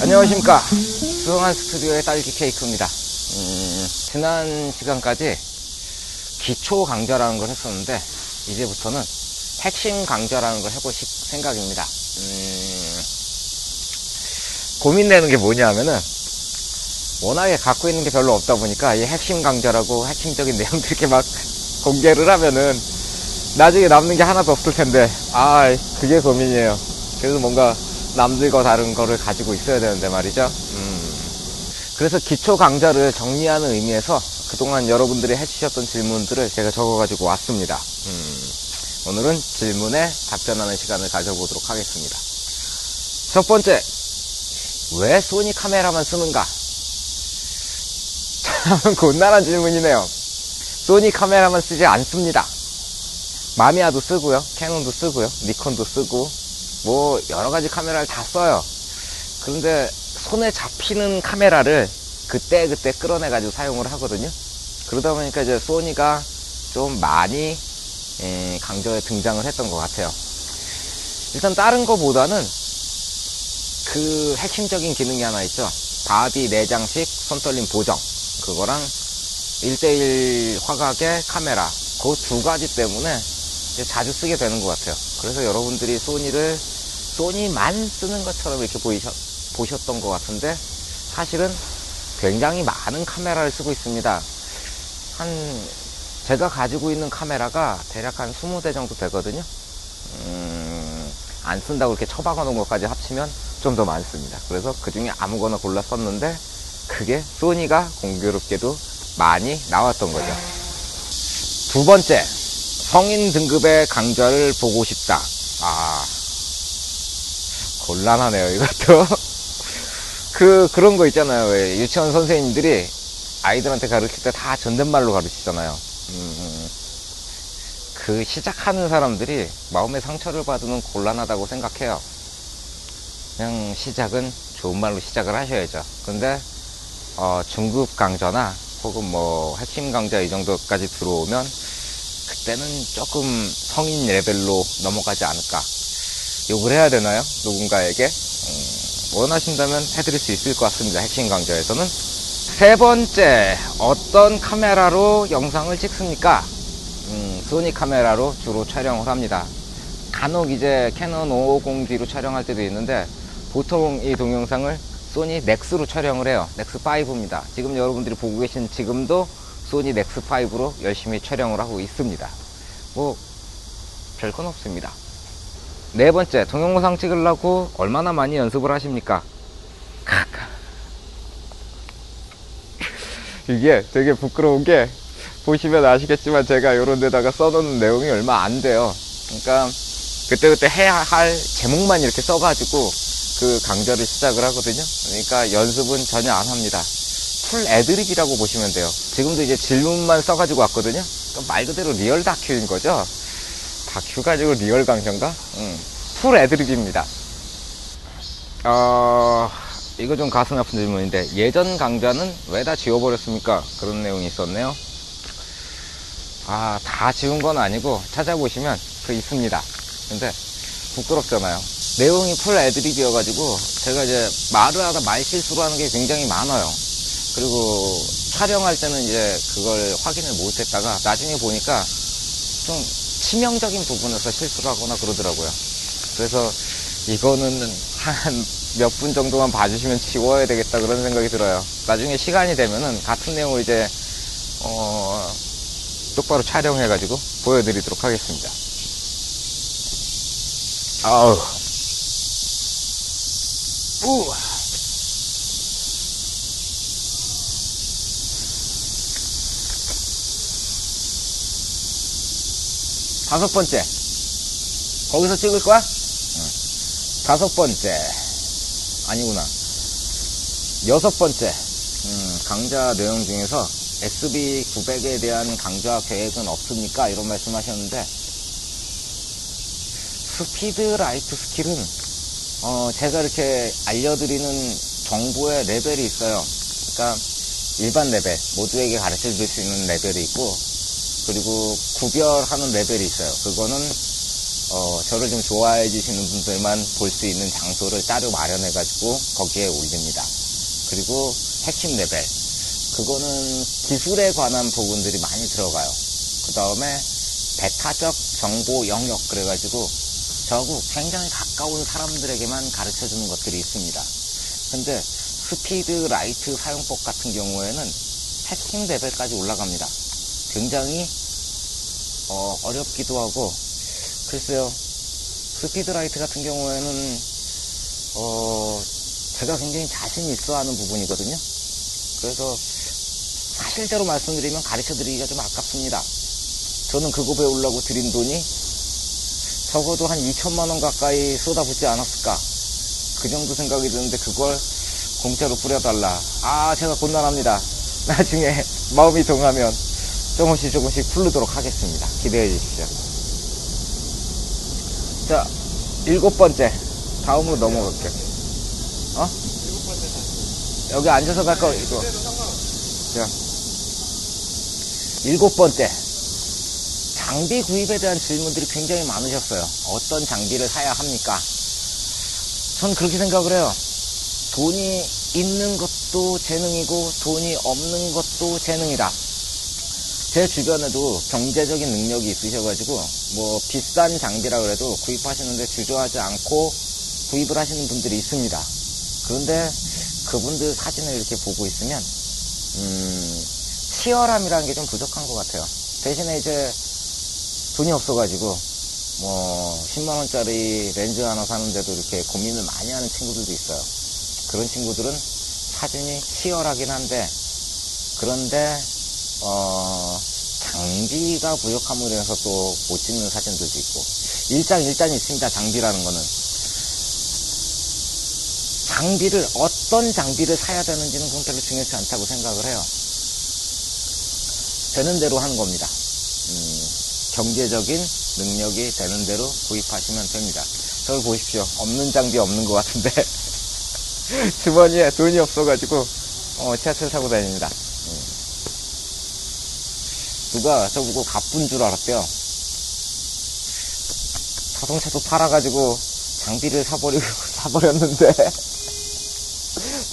안녕하십니까. 수영한 스튜디오의 딸기 케이크입니다. 지난 시간까지 기초 강좌라는 걸 했었는데 이제부터는 핵심 강좌라는 걸 해보실 생각입니다. 고민되는 게 뭐냐 하면은 워낙에 갖고 있는 게 별로 없다 보니까 이 핵심 강좌라고 핵심적인 내용들 이렇게 막 공개를 하면은 나중에 남는 게 하나도 없을 텐데 그게 고민이에요. 그래서 뭔가 남들과 다른 거를 가지고 있어야 되는데 말이죠. 그래서 기초 강좌를 정리하는 의미에서 그동안 여러분들이 해주셨던 질문들을 제가 적어가지고 왔습니다. 오늘은 질문에 답변하는 시간을 가져보도록 하겠습니다. 첫 번째, 왜 소니 카메라만 쓰는가? 참 곤란한 질문이네요. 소니 카메라만 쓰지 않습니다. 마미야도 쓰고요, 캐논도 쓰고요, 니콘도 쓰고 뭐 여러가지 카메라를 다 써요. 그런데 손에 잡히는 카메라를 그때그때 끌어내가지고 사용을 하거든요. 그러다 보니까 이제 소니가 좀 많이 강좌에 등장을 했던 것 같아요. 일단 다른 거보다는 그 핵심적인 기능이 하나 있죠. 바디 내장식 손떨림 보정, 그거랑 1:1 화각의 카메라, 그 두 가지 때문에 이제 자주 쓰게 되는 것 같아요. 그래서 여러분들이 소니를 소니만 쓰는 것처럼 이렇게 보셨던 것 같은데 사실은 굉장히 많은 카메라를 쓰고 있습니다. 제가 가지고 있는 카메라가 대략 한 20대 정도 되거든요. 안 쓴다고 이렇게 처박아 놓은 것까지 합치면 좀 더 많습니다. 그래서 그 중에 아무거나 골라 썼는데 그게 소니가 공교롭게도 많이 나왔던 거죠. 두 번째, 성인 등급의 강좌를 보고 싶다. 곤란하네요, 이것도. 그런 거 있잖아요. 왜 유치원 선생님들이 아이들한테 가르칠 때 다 존댓말로 가르치잖아요. 그 시작하는 사람들이 마음의 상처를 받으면 곤란하다고 생각해요. 그냥 시작은 좋은 말로 시작을 하셔야죠. 근데 중급 강좌나 혹은 뭐 핵심 강좌 이 정도까지 들어오면 그때는 조금 성인 레벨로 넘어가지 않을까. 욕을 해야 되나요? 누군가에게? 원하신다면 해드릴 수 있을 것 같습니다. 핵심 강좌에서는. 세 번째, 어떤 카메라로 영상을 찍습니까? 소니 카메라로 주로 촬영을 합니다. 간혹 이제 캐논 550D로 촬영할 때도 있는데 보통 이 동영상을 소니 넥스로 촬영을 해요. 넥스5입니다. 지금 여러분들이 보고 계신 지금도 소니 넥스5로 열심히 촬영을 하고 있습니다. 뭐 별건 없습니다. 네 번째, 동영상 찍으려고 얼마나 많이 연습을 하십니까? 이게 되게 부끄러운 게 보시면 아시겠지만 제가 이런 데다가 써놓는 내용이 얼마 안 돼요. 그러니까 그때그때 해야 할 제목만 이렇게 써가지고 그 강좌를 시작을 하거든요. 그러니까 연습은 전혀 안 합니다. 풀 애드립이라고 보시면 돼요. 지금도 이제 질문만 써가지고 왔거든요. 그러니까 말 그대로 리얼 다큐인 거죠. 다큐 가지고 리얼 강좌인가? 풀 애드립입니다. 이거 좀 가슴 아픈 질문인데 예전 강좌는 왜 다 지워버렸습니까? 그런 내용이 있었네요. 다 지운 건 아니고 찾아보시면 있습니다. 근데 부끄럽잖아요. 내용이 풀 애드립이어가지고 제가 이제 말을 하다 말 실수를 하는 게 굉장히 많아요. 그리고 촬영할 때는 이제 그걸 확인을 못했다가 나중에 보니까 좀 치명적인 부분에서 실수를 하거나 그러더라고요. 그래서 이거는 한 몇 분 정도만 봐주시면 지워야 되겠다 그런 생각이 들어요. 나중에 시간이 되면은 같은 내용을 이제 똑바로 촬영해가지고 보여드리도록 하겠습니다. 다섯 번째, 거기서 찍을 거야? 다섯 번째, 아니구나. 여섯 번째, 강좌 내용 중에서 SB900에 대한 강좌 계획은 없습니까? 이런 말씀 하셨는데, 스피드 라이트 스킬은 제가 이렇게 알려드리는 정보의 레벨이 있어요. 그러니까 일반 레벨, 모두에게 가르쳐 줄 수 있는 레벨이 있고, 그리고 구별하는 레벨이 있어요. 그거는 저를 좀 좋아해 주시는 분들만 볼 수 있는 장소를 따로 마련해 가지고 거기에 올립니다. 그리고 핵심 레벨, 그거는 기술에 관한 부분들이 많이 들어가요. 그 다음에 배타적 정보 영역, 그래가지고 저하고 굉장히 가까운 사람들에게만 가르쳐 주는 것들이 있습니다. 근데 스피드 라이트 사용법 같은 경우에는 핵심 레벨까지 올라갑니다. 굉장히 어렵기도 하고, 글쎄요, 스피드 라이트 같은 경우에는 제가 굉장히 자신 있어 하는 부분이거든요. 그래서 사실대로 말씀드리면 가르쳐 드리기가 좀 아깝습니다. 저는 그거 배우려고 들인 돈이 적어도 한 2천만 원 가까이 쏟아붓지 않았을까, 그 정도 생각이 드는데 그걸 공짜로 뿌려달라. 제가 곤란합니다. 나중에 마음이 동하면 조금씩 풀르도록 하겠습니다. 기대해 주십시오. 자, 7번째. 다음으로 넘어갈게요. 여기 앉아서 갈까? 이거. 자, 7번째. 장비 구입에 대한 질문들이 굉장히 많으셨어요. 어떤 장비를 사야 합니까? 전 그렇게 생각을 해요. 돈이 있는 것도 재능이고 돈이 없는 것도 재능이다. 제 주변에도 경제적인 능력이 있으셔가지고 뭐 비싼 장비라 그래도 구입하시는데 주저하지 않고 구입을 하시는 분들이 있습니다. 그런데 그분들 사진을 이렇게 보고 있으면 치열함이라는 게 좀 부족한 것 같아요. 대신에 이제 돈이 없어가지고 뭐 10만원짜리 렌즈 하나 사는데도 이렇게 고민을 많이 하는 친구들도 있어요. 그런 친구들은 사진이 치열하긴 한데, 그런데 장비가 부족함으로 인해서 또 못 찍는 사진들도 있고, 일장일단이 있습니다. 장비라는 거는. 장비를, 어떤 장비를 사야 되는지는 그건 별로 중요하지 않다고 생각을 해요. 되는 대로 하는 겁니다. 경제적인 능력이 되는 대로 구입하시면 됩니다. 저를 보십시오. 없는 장비 없는 것 같은데 주머니에 돈이 없어가지고 지하철 타고 다닙니다. 누가 저보고 가쁜 줄 알았대요. 자동차도 팔아가지고 장비를 사버렸는데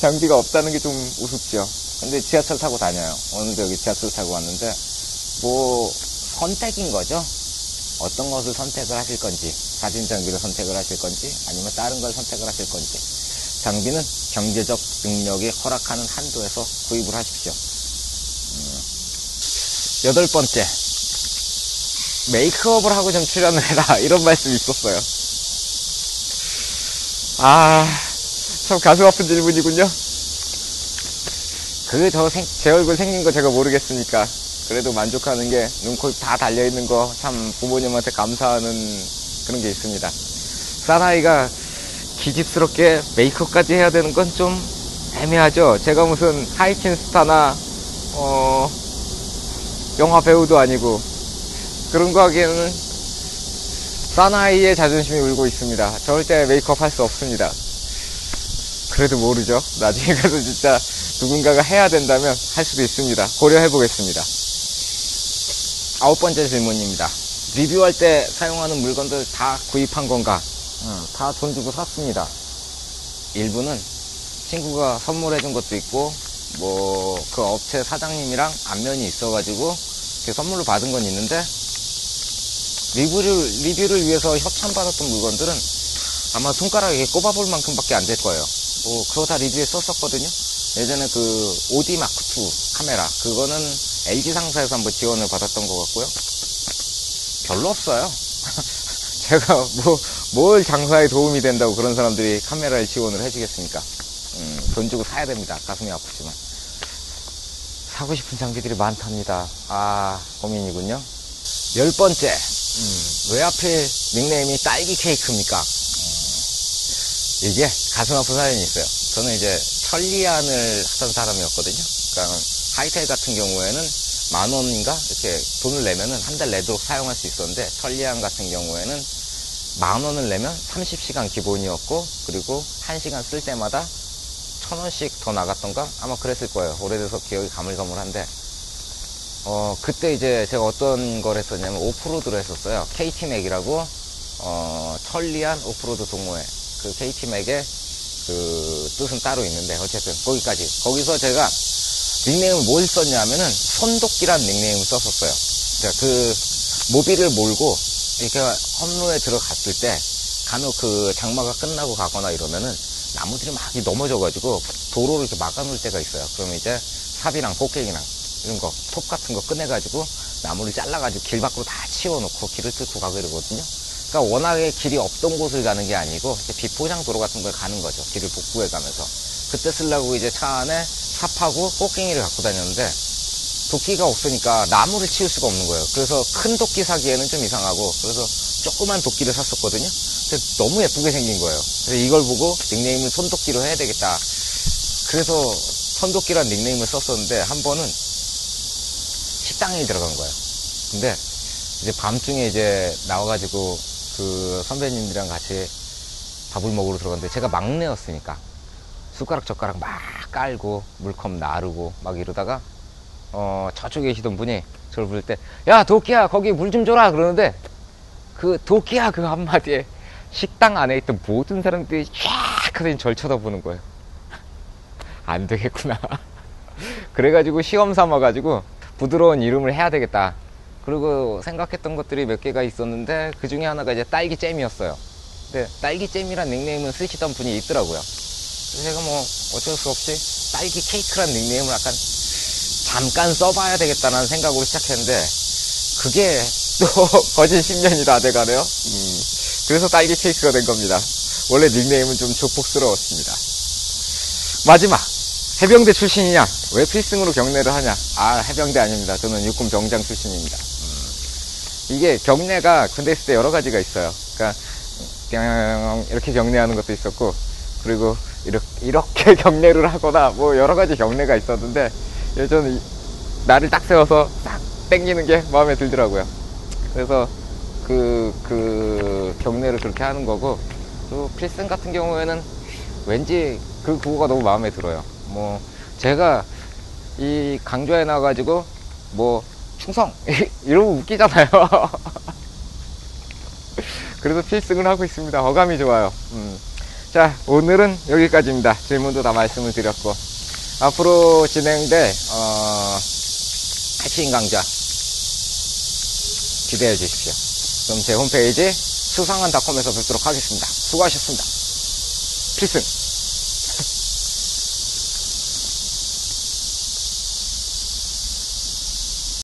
장비가 없다는 게 좀 우습죠. 근데 지하철 타고 다녀요. 오늘도 여기 지하철 타고 왔는데 뭐 선택인 거죠. 어떤 것을 선택을 하실 건지, 사진 장비를 선택을 하실 건지 아니면 다른 걸 선택을 하실 건지, 장비는 경제적 능력이 허락하는 한도에서 구입을 하십시오. 8번째, 메이크업을 하고 좀 출연을 해라, 이런 말씀이 있었어요. 참 가슴 아픈 질문이군요. 제 얼굴 생긴 거 제가 모르겠으니까 그래도 만족하는 게 눈, 코, 입 다 달려있는 거 참 부모님한테 감사하는 그런 게 있습니다. 사나이가 기집스럽게 메이크업까지 해야 되는 건 좀 애매하죠. 제가 무슨 하이틴 스타나 영화 배우도 아니고 그런 거 하기에는 사나이의 자존심이 울고 있습니다. 절대 메이크업 할 수 없습니다. 그래도 모르죠. 나중에 가서 진짜 누군가가 해야 된다면 할 수도 있습니다. 고려해 보겠습니다. 9번째 질문입니다. 리뷰할 때 사용하는 물건들 다 구입한 건가? 다 돈 주고 샀습니다. 일부는 친구가 선물해 준 것도 있고, 뭐 그 업체 사장님이랑 안면이 있어가지고 이렇게 선물로 받은 건 있는데, 리뷰를 위해서 협찬받았던 물건들은 아마 손가락에 꼽아볼 만큼밖에 안 될 거예요. 뭐 그거 다 리뷰에 썼었거든요. 예전에 그 OD 마크2 카메라, 그거는 LG 상사에서 한번 지원을 받았던 것 같고요. 별로 없어요. 제가 뭘 장사에 도움이 된다고 그런 사람들이 카메라에 지원을 해주겠습니까? 돈 주고 사야 됩니다. 가슴이 아프지만. 사고 싶은 장비들이 많답니다. 고민이군요. 10번째, 왜 하필 닉네임이 딸기 케이크입니까? 이게 가슴 아픈 사연이 있어요. 저는 이제 천리안을 하던 사람이었거든요. 그러니까 하이텔 같은 경우에는 10,000원인가 이렇게 돈을 내면은 한 달 내도록 사용할 수 있었는데, 천리안 같은 경우에는 10,000원을 내면 30시간 기본이었고, 그리고 1시간 쓸 때마다 1,000원씩 더 나갔던가 아마 그랬을 거예요. 오래돼서 기억이 가물가물한데, 그때 이제 제가 어떤 걸 했었냐면 오프로드를 했었어요. KT맥이라고 천리안 오프로드 동호회, 그 KT맥의 그 뜻은 따로 있는데, 어쨌든, 거기까지. 거기서 제가 닉네임을 뭘 썼냐면은, 손도끼란 닉네임을 썼었어요. 제가 그, 모비를 몰고, 이렇게 험로에 들어갔을 때, 간혹 그 장마가 끝나고 가거나 이러면은, 나무들이 막 넘어져가지고, 도로를 이렇게 막아놓을 때가 있어요. 그러면 이제, 삽이랑 곡괭이랑, 이런 거, 톱 같은 거 꺼내가지고, 나무를 잘라가지고 길 밖으로 다 치워놓고 길을 뚫고 가고 이러거든요. 그러니까 워낙에 길이 없던 곳을 가는 게 아니고 비포장 도로 같은 걸 가는 거죠. 길을 복구해 가면서. 그때 쓰려고 이제 차 안에 삽하고 꽃갱이를 갖고 다녔는데 도끼가 없으니까 나무를 치울 수가 없는 거예요. 그래서 큰 도끼 사기에는 좀 이상하고 그래서 조그만 도끼를 샀었거든요. 근데 너무 예쁘게 생긴 거예요. 그래서 이걸 보고 닉네임을 손도끼로 해야 되겠다. 그래서 손도끼란 닉네임을 썼었는데 한 번은 식당에 들어간 거예요. 근데 이제 밤중에 이제 나와가지고 그 선배님들이랑 같이 밥을 먹으러 들어갔는데 제가 막내였으니까 숟가락 젓가락 막 깔고 물컵 나르고 막 이러다가 저쪽에 계시던 분이 저를 부를 때 야 도끼야 거기 물 좀 줘라 그러는데 그 도끼야 그 한마디에 식당 안에 있던 모든 사람들이 쫙 하더니 절 쳐다보는 거예요. 안 되겠구나. 그래가지고 시험 삼아가지고 부드러운 이름을 해야 되겠다. 그리고 생각했던 것들이 몇 개가 있었는데 그 중에 하나가 이제 딸기잼이었어요. 근데 딸기잼이란 닉네임을 쓰시던 분이 있더라고요. 그래서 제가 뭐 어쩔 수 없이 딸기 케이크란 닉네임을 약간 잠깐 써봐야 되겠다는 생각으로 시작했는데 그게 또 거진 10년이 다 돼가네요. 그래서 딸기 케이크가 된 겁니다. 원래 닉네임은 좀 조폭스러웠습니다. 마지막 해병대 출신이냐? 왜 필승으로 경례를 하냐? 아, 해병대 아닙니다. 저는 육군 병장 출신입니다. 이게 경례가 군대 있을 때 여러 가지가 있어요. 그러니까 그냥 이렇게 경례하는 것도 있었고, 그리고 이렇게 경례를 하거나 뭐 여러 가지 경례가 있었는데, 저는 나를 딱 세워서 딱 땡기는 게 마음에 들더라고요. 그래서 그 경례를 그렇게 하는 거고, 또 필승 같은 경우에는 왠지 그 구호가 너무 마음에 들어요. 뭐 제가 이 강좌에 나와가지고 뭐 충성 이러면 웃기잖아요. 그래서 필승을 하고 있습니다. 어감이 좋아요. 자, 오늘은 여기까지입니다. 질문도 다 말씀을 드렸고 앞으로 진행될 해치인 강좌 기대해 주십시오. 그럼 제 홈페이지 수상한닷컴에서 뵙도록 하겠습니다. 수고하셨습니다. 필승.